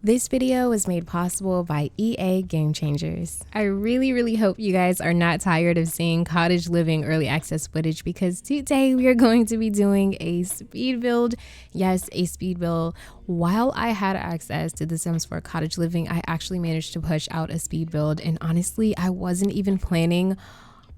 This video was made possible by EA Game Changers. I really hope you guys are not tired of seeing cottage living early access footage, because today we are going to be doing a speed build. Yes, a speed build. While I had access to The Sims 4 cottage living, I actually managed to push out a speed build, and honestly, I wasn't even planning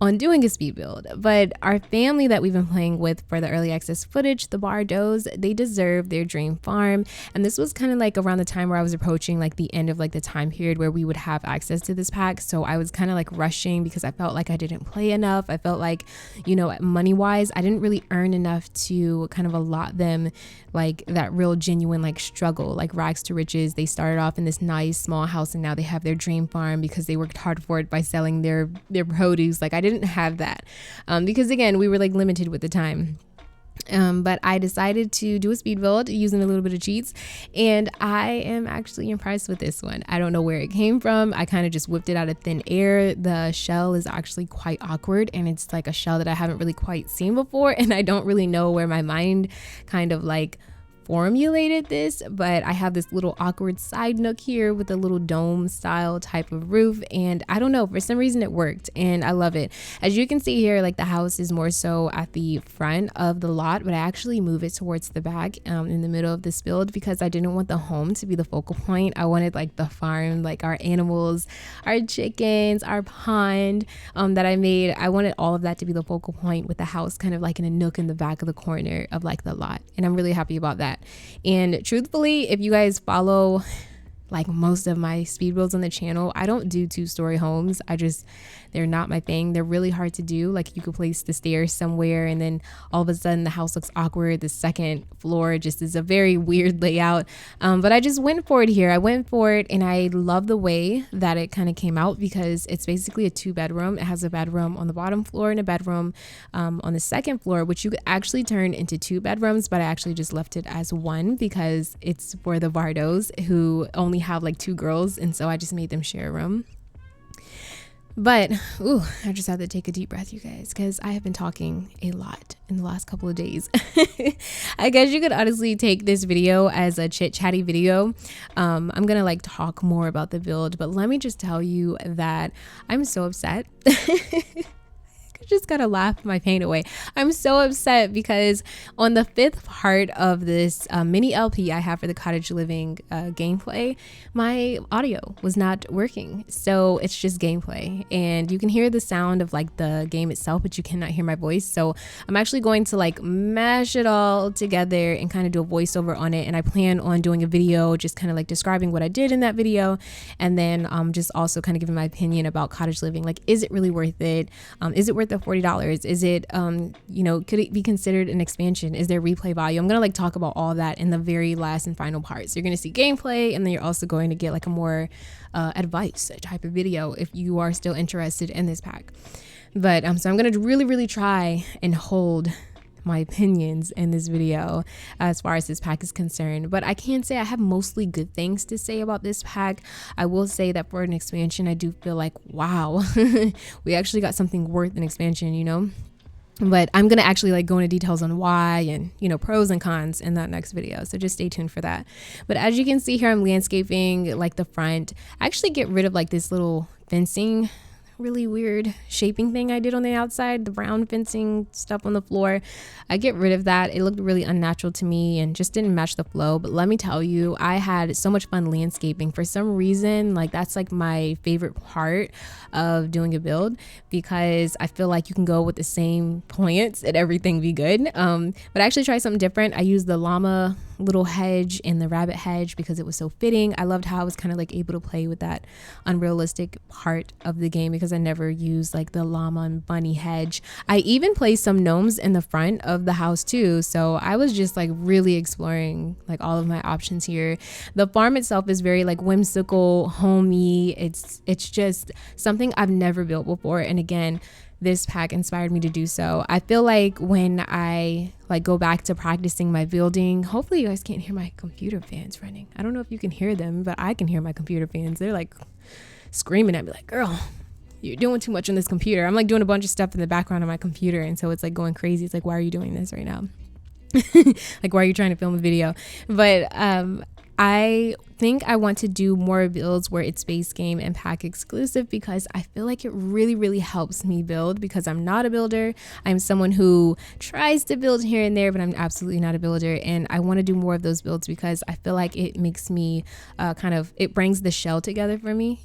on doing a speed build, but our family that we've been playing with for the early access footage, the Bardos, they deserve their dream farm. And this was kind of like around the time where I was approaching like the end of like the time period where we would have access to this pack. So I was kind of like rushing because I felt like I didn't play enough. I felt like, you know, money wise, I didn't really earn enough to kind of allot them like that real genuine like struggle, like rags to riches. They started off in this nice small house and now they have their dream farm because they worked hard for it by selling their produce. Like I didn't have that because again, we were like limited with the time. But I decided to do a speed build using a little bit of cheats, and I am actually impressed with this one. I don't know where it came from. I kind of just whipped it out of thin air. The shell is actually quite awkward, and it's like a shell that I haven't really quite seen before, and I don't really know where my mind kind of like formulated this, but I have this little awkward side nook here with a little dome style type of roof, and I don't know, for some reason it worked and I love it. As you can see here, like the house is more so at the front of the lot, but I actually move it towards the back in the middle of this build because I didn't want the home to be the focal point. I wanted like the farm, like our animals, our chickens, our pond that I made. I wanted all of that to be the focal point, with the house kind of like in a nook in the back of the corner of like the lot, and I'm really happy about that. And truthfully, if you guys follow like most of my speed builds on the channel, I don't do 2-story homes. They're not my thing. They're really hard to do. Like you could place the stairs somewhere and then all of a sudden the house looks awkward. The second floor just is a very weird layout. But I just went for it here. I went for it and I love the way that it kind of came out because it's basically a 2-bedroom. It has a bedroom on the bottom floor and a bedroom on the second floor, which you could actually turn into 2 bedrooms, but I actually just left it as 1 because it's for the Bardos who only have like 2 girls, and so I just made them share a room. But I just had to take a deep breath, you guys, because I have been talking a lot in the last couple of days. I guess you could honestly take this video as a chit-chatty video. I'm gonna like talk more about the build, but let me just tell you that I'm so upset. Just gotta laugh my pain away. I'm so upset because on the 5th part of this mini LP I have for the cottage living gameplay, my audio was not working. So it's just gameplay and you can hear the sound of like the game itself, but you cannot hear my voice. So I'm actually going to like mash it all together and kind of do a voiceover on it. And I plan on doing a video just kind of like describing what I did in that video, and then just also kind of giving my opinion about cottage living. Like, is it really worth it? Is it worth the $40? Is it you know, could it be considered an expansion? Is there replay value? I'm gonna like talk about all that in the very last and final part. So you're gonna see gameplay, and then you're also going to get like a more advice type of video if you are still interested in this pack. But so I'm gonna really try and hold my opinions in this video as far as this pack is concerned. But I can say I have mostly good things to say about this pack. I will say that for an expansion, I do feel like, wow, we actually got something worth an expansion, you know. But I'm gonna actually like go into details on why and, you know, pros and cons in that next video, so just stay tuned for that. But as you can see here, I'm landscaping like the front. I actually get rid of like this little fencing, really weird shaping thing I did on the outside, the brown fencing stuff on the floor. I get rid of that. It looked really unnatural to me and just didn't match the flow. But let me tell you, I had so much fun landscaping. For some reason, like that's like my favorite part of doing a build, because I feel like you can go with the same plants and everything be good. But I actually tried something different. I used the llama little hedge and the rabbit hedge because it was so fitting. I loved how I was kind of like able to play with that unrealistic part of the game because I never used like the llama and bunny hedge. I even placed some gnomes in the front of the house too, so I was just like really exploring like all of my options here. The farm itself is very like whimsical, homey. It's just something I've never built before, and again, this pack inspired me to do so. I feel like when I like go back to practicing my building, hopefully you guys can't hear my computer fans running. I don't know if you can hear them, but I can hear my computer fans. They're like screaming at me like, girl, you're doing too much on this computer. I'm like doing a bunch of stuff in the background on my computer, and so it's like going crazy. It's like, why are you doing this right now? Like, why are you trying to film a video? But I think I want to do more builds where it's base game and pack exclusive, because I feel like it really helps me build, because I'm not a builder. I'm someone who tries to build here and there, but I'm absolutely not a builder. And I want to do more of those builds because I feel like it makes me it brings the shell together for me,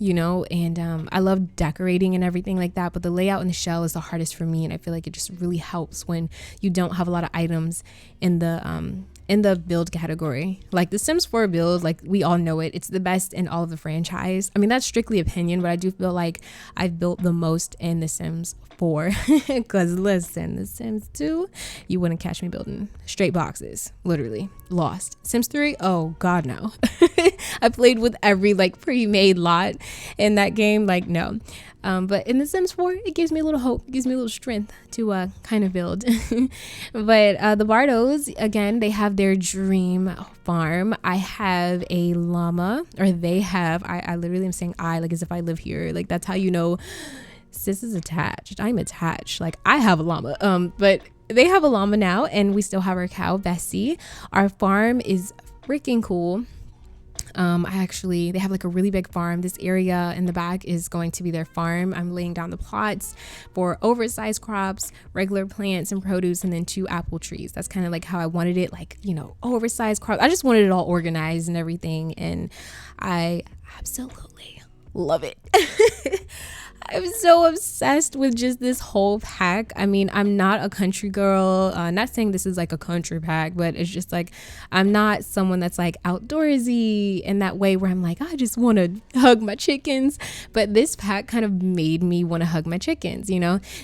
and I love decorating and everything like that. But the layout and the shell is the hardest for me. And I feel like it just really helps when you don't have a lot of items in the build category. Like the Sims 4 build, like we all know it's the best in all of the franchise. I mean, that's strictly opinion, but I do feel like I've built the most in the Sims 4 because listen, the Sims 2, you wouldn't catch me building straight boxes, literally lost. Sims 3, oh god, no. I played with every like pre-made lot in that game, like no. But in The Sims 4, it gives me a little hope, it gives me a little strength to kind of build. But the Bardos, again, they have their dream farm. I have a llama, or they have, I literally am saying I, like as if I live here. Like that's how you know sis is attached. I'm attached. Like I have a llama. But they have a llama now, and we still have our cow, Bessie. Our farm is freaking cool. They have like a really big farm. This area in the back is going to be their farm. I'm laying down the plots for oversized crops, regular plants and produce, and then 2 apple trees. That's kind of like how I wanted it, like, oversized crops. I just wanted it all organized and everything, and I absolutely love it. I'm so obsessed with just this whole pack. I mean, I'm not a country girl. Not saying this is like a country pack, but it's just like I'm not someone that's like outdoorsy in that way where I'm like, I just want to hug my chickens. But this pack kind of made me want to hug my chickens,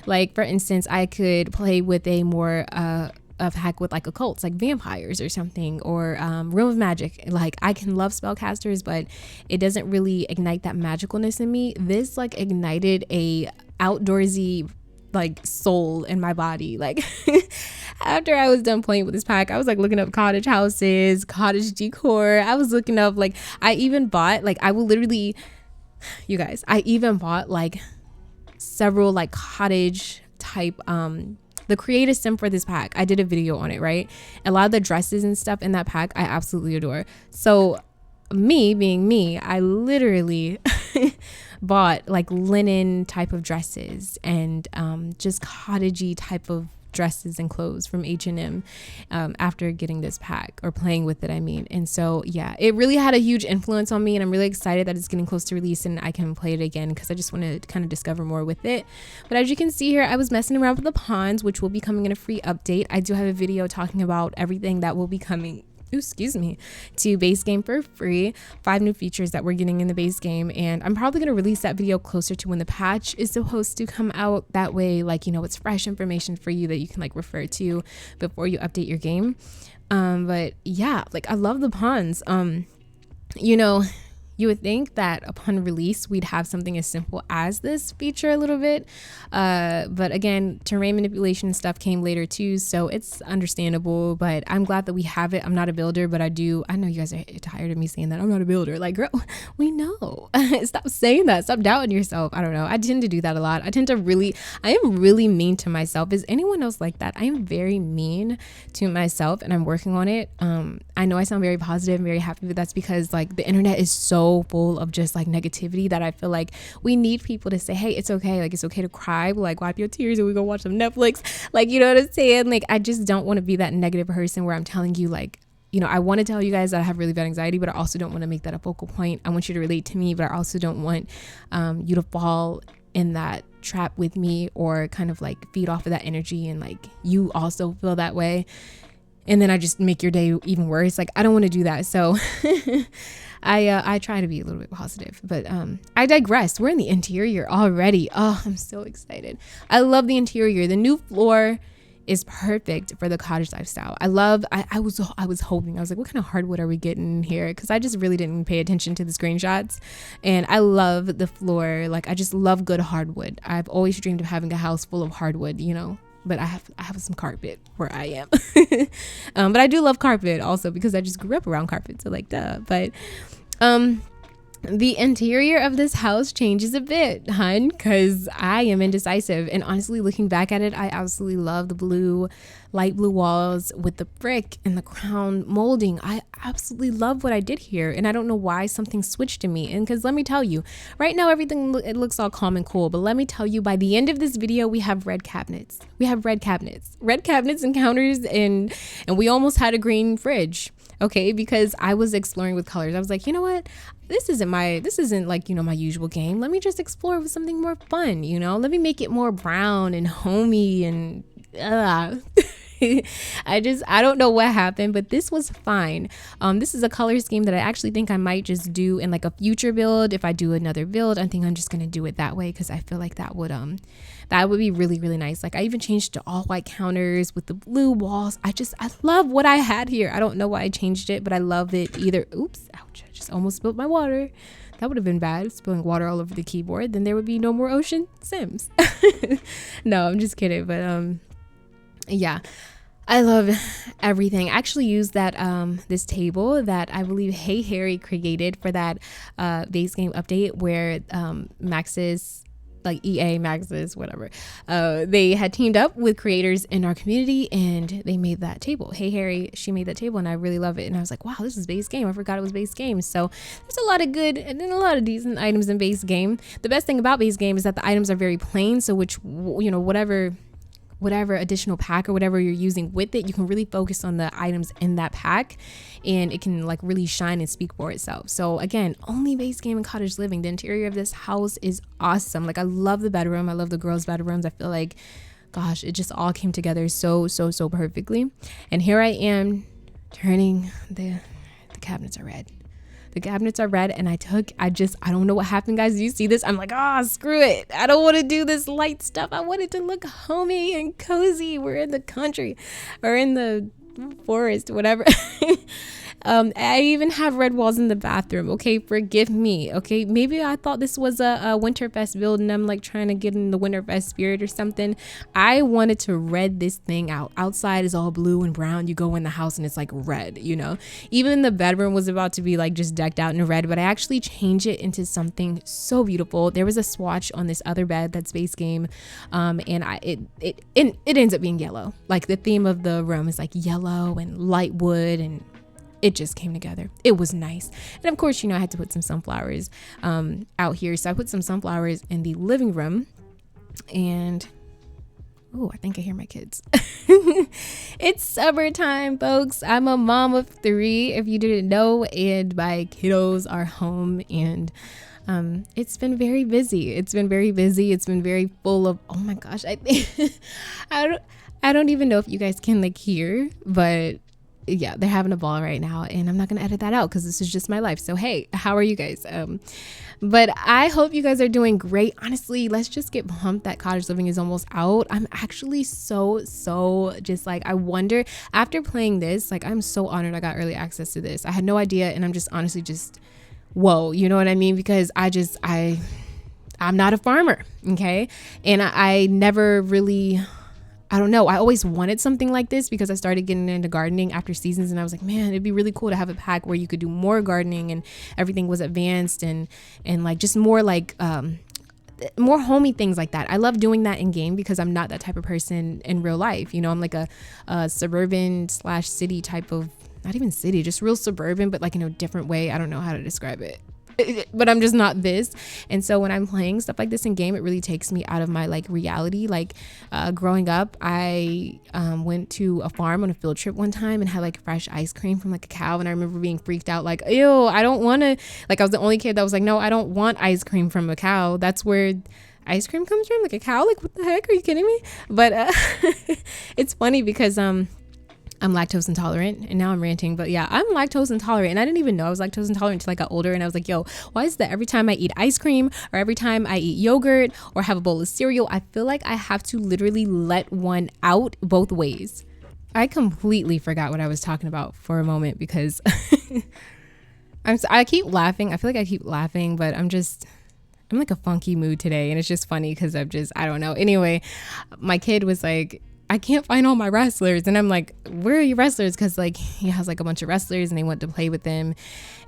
Like, for instance, I could play with a more of hack with like occults, like vampires or something, or Realm of Magic. Like I can love spellcasters, but it doesn't really ignite that magicalness in me. This like ignited a outdoorsy like soul in my body. Like after I was done playing with this pack, I was like looking up cottage houses, cottage decor. I was looking up like I even bought like I even bought like several like cottage type the creative sim for this pack. I did a video on it, right? A lot of the dresses and stuff in that pack I absolutely adore. So me being me, I literally bought like linen type of dresses and just cottagey type of dresses and clothes from H&M after getting this pack, or playing with it, I mean. And so yeah, it really had a huge influence on me, and I'm really excited that it's getting close to release and I can play it again, because I just want to kind of discover more with it. But as you can see here, I was messing around with the ponds, which will be coming in a free update. I do have a video talking about everything that will be coming to base game for free. 5 new features that we're getting in the base game, and I'm probably going to release that video closer to when the patch is supposed to come out. That way, like, it's fresh information for you that you can like refer to before you update your game. But yeah, like I love the ponds. You would think that upon release, we'd have something as simple as this feature a little bit. But again, terrain manipulation stuff came later too, so it's understandable, but I'm glad that we have it. I'm not a builder, but I know you guys are tired of me saying that I'm not a builder. Like, girl, we know. Stop saying that. Stop doubting yourself. I don't know. I tend to do that a lot. I am really mean to myself. Is anyone else like that? I am very mean to myself, and I'm working on it. I know I sound very positive and very happy, but that's because like the internet is so full of just like negativity that I feel like we need people to say, hey, it's okay. Like, it's okay to cry, but like wipe your tears and we go watch some Netflix. Like, you know what I'm saying? Like, I just don't want to be that negative person where I'm telling you like, I want to tell you guys that I have really bad anxiety, but I also don't want to make that a focal point. I want you to relate to me, but I also don't want you to fall in that trap with me, or kind of like feed off of that energy and like you also feel that way. And then I just make your day even worse. Like, I don't want to do that. So I try to be a little bit positive, but I digress. We're in the interior already. Oh, I'm so excited. I love the interior. The new floor is perfect for the cottage lifestyle. I was hoping, I was like, what kind of hardwood are we getting in here? Because I just really didn't pay attention to the screenshots, and I love the floor. Like, I just love good hardwood. I've always dreamed of having a house full of hardwood, but I have some carpet where I am. But I do love carpet also because I just grew up around carpet, so like duh. But The interior of this house changes a bit, hun, because I am indecisive. And honestly, looking back at it, I absolutely love the light blue walls with the brick and the crown molding. I absolutely love what I did here. And I don't know why something switched in me. And because let me tell you, right now, everything, it looks all calm and cool. But let me tell you, by the end of this video, we have red cabinets. Red cabinets and counters, and we almost had a green fridge. Okay, because I was exploring with colors. I was like, you know what? This isn't like, you know, my usual game. Let me just explore with something more fun, you know? Let me make it more brown and homey and I don't know what happened, but this was fine. This is a color scheme that I actually think I might just do in like a future build. If I do another build, I think I'm just gonna do it that way because I feel like that would be really, really nice. Like I even changed to all white counters with the blue walls. I love what I had here. I don't know why I changed it, but I love it either. Oops, ouch, I just almost spilled my water. That would have been bad, spilling water all over the keyboard. Then there would be no more Ocean Sims. No, I'm just kidding. But yeah, I love everything. I actually used that this table that I believe Hey Harry created for that base game update where Max's, like EA Max's, whatever, they had teamed up with creators in our community and they made that table. Hey Harry, she made that table and I really love it. And I was like, wow, this is base game. I forgot it was base game. So there's a lot of good and then a lot of decent items in base game. The best thing about base game is that the items are very plain. So whatever additional pack or whatever you're using with it, you can really focus on the items in that pack and it can like really shine and speak for itself. So again, only base game and cottage living. The interior of this house is awesome. Like I love the bedroom. I love the girls' bedrooms. I feel like, gosh, it just all came together so perfectly. And here I am turning the cabinets are red. The cabinets are red and I don't know what happened, guys. Do you see this? I'm like, screw it. I don't want to do this light stuff. I want it to look homey and cozy. We're in the country or in the forest, whatever. I even have red walls in the bathroom. Okay, forgive me. Okay, maybe I thought this was a Winterfest build and I'm like trying to get in the Winterfest spirit or something. I wanted to red this thing out. Outside is all blue and brown. You go in the house and it's like red, you know. Even the bedroom was about to be like just decked out in red, but I actually changed it into something so beautiful. There was a swatch on this other bed that's base game, and it ends up being yellow. Like the theme of the room is like yellow and light wood and it just came together. It was nice. And of course, you know, I had to put some sunflowers out here. So I put some sunflowers in the living room and I think I hear my kids. It's summertime, folks. I'm a mom of 3, if you didn't know, and my kiddos are home and it's been very busy. It's been very full of, oh my gosh, I don't even know if you guys can like hear, but yeah, they're having a ball right now and I'm not gonna edit that out because this is just my life. So hey, how are you guys? But I hope you guys are doing great. Honestly, let's just get pumped that cottage living is almost out. I'm actually so just like, I wonder, after playing this, like I'm so honored I got early access to this. I had no idea and I'm just honestly just whoa, you know what I mean? Because I'm not a farmer, okay? And I never really, I don't know. I always wanted something like this because I started getting into gardening after seasons and I was like, man, it'd be really cool to have a pack where you could do more gardening and everything was advanced and like just more like more homey things like that. I love doing that in game because I'm not that type of person in real life. You know, I'm like a suburban / city type of, not even city, just real suburban, but like in a different way. I don't know how to describe it. But I'm just not this. And so when I'm playing stuff like this in game, it really takes me out of my like reality. Like growing up, I went to a farm on a field trip one time and had like fresh ice cream from like a cow. And I remember being freaked out like, ew, I don't want to, like I was the only kid that was like, no, I don't want ice cream from a cow. That's where ice cream comes from, like a cow. Like what the heck, are you kidding me? But it's funny because I'm lactose intolerant and now I'm ranting, but yeah, I'm lactose intolerant and I didn't even know I was lactose intolerant until I got older and I was like, yo, why is that every time I eat ice cream or every time I eat yogurt or have a bowl of cereal, I feel like I have to literally let one out both ways. I completely forgot what I was talking about for a moment because I keep laughing. I feel like I keep laughing, but I'm like a funky mood today and it's just funny because I don't know. Anyway, my kid was like, I can't find all my wrestlers. And I'm like, where are your wrestlers? Because like he has like a bunch of wrestlers and they want to play with them.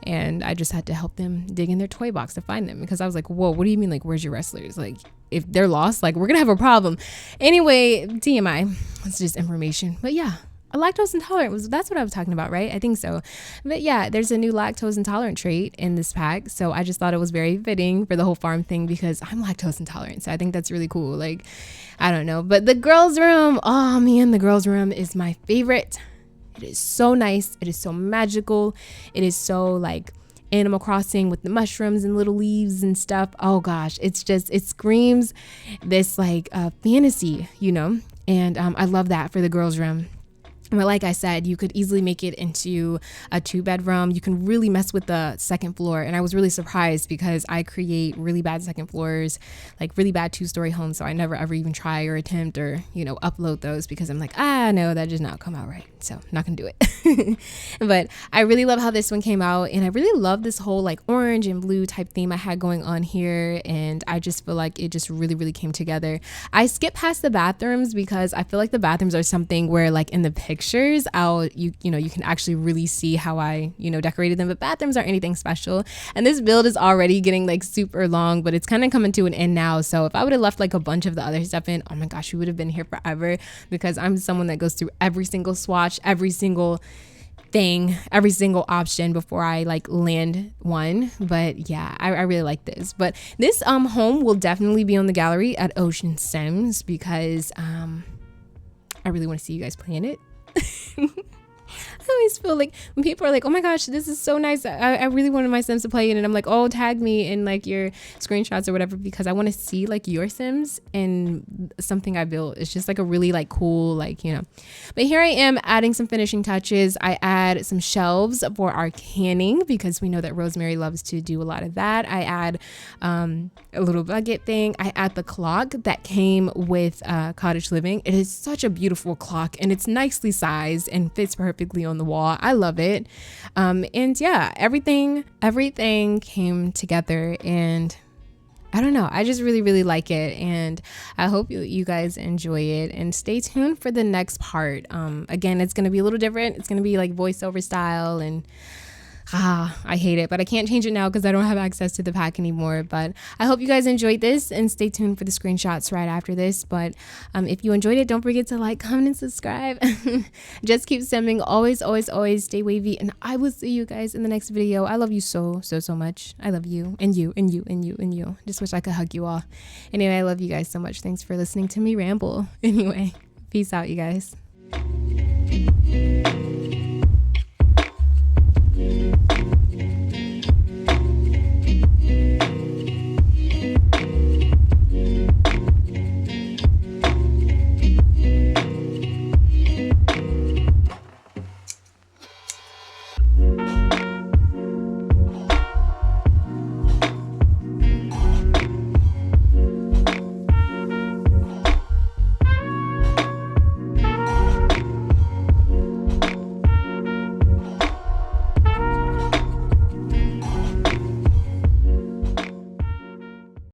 And I just had to help them dig in their toy box to find them, because I was like, whoa, what do you mean? Like, where's your wrestlers? Like, if they're lost, like, we're going to have a problem. Anyway, TMI, it's just information. But yeah, a lactose intolerant that's what I was talking about, right? I think so. But yeah, there's a new lactose intolerant trait in this pack. So I just thought it was very fitting for the whole farm thing, because I'm lactose intolerant. So I think that's really cool. Like, I don't know. But the girls' room, oh man, the girls' room is my favorite. It is so nice. It is so magical. It is so like Animal Crossing with the mushrooms and little leaves and stuff. Oh gosh, it screams this like fantasy, you know? And I love that for the girls' room. But like I said, you could easily make it into a 2-bedroom. You can really mess with the second floor. And I was really surprised, because I create really bad second floors, like really bad 2-story homes. So I never ever even try or attempt or, you know, upload those, because I'm like, no, that just not come out right. So I'm not gonna do it. But I really love how this one came out. And I really love this whole like orange and blue type theme I had going on here. And I just feel like it just really, really came together. I skipped past the bathrooms, because I feel like the bathrooms are something where like in the pictures, you can actually really see how I, decorated them, but bathrooms aren't anything special. And this build is already getting like super long, but it's kind of coming to an end now. So if I would have left like a bunch of the other stuff in, oh my gosh, we would have been here forever, because I'm someone that goes through every single swatch, every single thing, every single option before I like land one. But yeah, I really like this. But this home will definitely be on the gallery at Ocean Sims, because I really want to see you guys playing it. I always feel like when people are like, oh my gosh, this is so nice, I really wanted my Sims to play it, and I'm like, oh, tag me in like your screenshots or whatever, because I want to see like your Sims and something I built. It's just like a really like cool, like, but here I am adding some finishing touches. I add some shelves for our canning, because we know that Rosemary loves to do a lot of that. I add a little bucket thing. I add the clock that came with Cottage Living. It is such a beautiful clock, and it's nicely sized and fits perfectly on the wall. I love it. And yeah, everything came together, and I don't know, I just really, really like it, and I hope you guys enjoy it, and stay tuned for the next part. Again, it's going to be a little different. It's going to be like voiceover style, and I hate it, but I can't change it now because I don't have access to the pack anymore. But I hope you guys enjoyed this, and stay tuned for the screenshots right after this. But if you enjoyed it, don't forget to like, comment, and subscribe. Just keep simming. Always, always, always stay wavy, and I will see you guys in the next video. I love you so, so, so much. I love you, and you, and you, and you, and you. Just wish I could hug you all. Anyway, I love you guys so much. Thanks for listening to me ramble. Anyway, peace out, you guys.